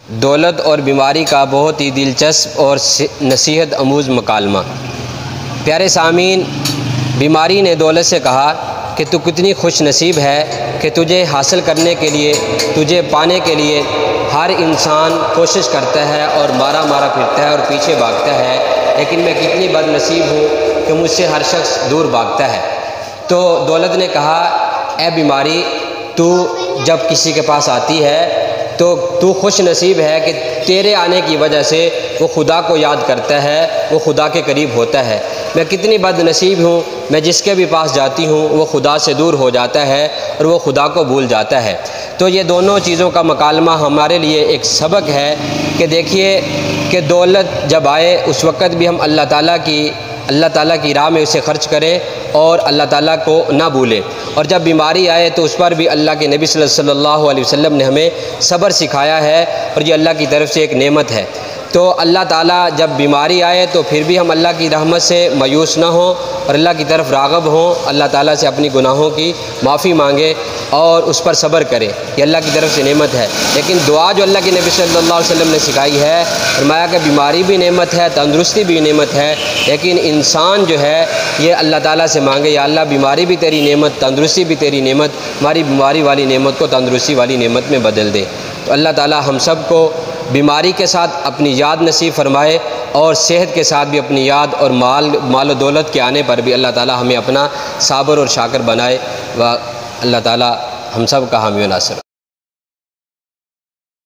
دولت اور بیماری کا بہت ہی دلچسپ اور نصیحت آموز مکالمہ۔ پیارے سامعین، بیماری نے دولت سے کہا کہ تو کتنی خوش نصیب ہے کہ تجھے حاصل کرنے کے لیے، تجھے پانے کے لیے ہر انسان کوشش کرتا ہے اور مارا پھرتا ہے اور پیچھے بھاگتا ہے، لیکن میں کتنی بد نصیب ہوں کہ مجھ سے ہر شخص دور بھاگتا ہے۔ تو دولت نے کہا، اے بیماری، تو جب کسی کے پاس آتی ہے تو خوش نصیب ہے کہ تیرے آنے کی وجہ سے وہ خدا کو یاد کرتا ہے، وہ خدا کے قریب ہوتا ہے۔ میں کتنی بد نصیب ہوں، میں جس کے بھی پاس جاتی ہوں وہ خدا سے دور ہو جاتا ہے اور وہ خدا کو بھول جاتا ہے۔ تو یہ دونوں چیزوں کا مکالمہ ہمارے لیے ایک سبق ہے کہ دیکھیے کہ دولت جب آئے اس وقت بھی ہم اللہ تعالیٰ کی راہ میں اسے خرچ کریں اور اللہ تعالیٰ کو نہ بھولیں، اور جب بیماری آئے تو اس پر بھی اللہ کے نبی صلی اللہ علیہ وسلم نے ہمیں صبر سکھایا ہے، اور یہ اللہ کی طرف سے ایک نعمت ہے۔ تو اللہ تعالیٰ جب بیماری آئے تو پھر بھی ہم اللہ کی رحمت سے مایوس نہ ہوں اور اللہ کی طرف راغب ہوں، اللہ تعالیٰ سے اپنی گناہوں کی معافی مانگے اور اس پر صبر کریں، یہ اللہ کی طرف سے نعمت ہے۔ لیکن دعا جو اللہ کے نبی صلی اللہ علیہ وسلم نے سکھائی ہے، فرمایا کہ بیماری بھی نعمت ہے، تندرستی بھی نعمت ہے، لیکن انسان جو ہے یہ اللہ تعالیٰ سے مانگے، یا اللہ بیماری بھی تیری نعمت، تندرستی بھی تیری نعمت، ہماری بیماری والی نعمت کو تندرستی والی نعمت میں بدل دے۔ تو اللہ تعالیٰ ہم سب کو بیماری کے ساتھ اپنی یاد نصیب فرمائے، اور صحت کے ساتھ بھی اپنی یاد اور مال و دولت کے آنے پر بھی اللہ تعالیٰ ہمیں اپنا صابر اور شاکر بنائے۔ اللہ تعالیٰ ہم سب کا حامی و ناصر۔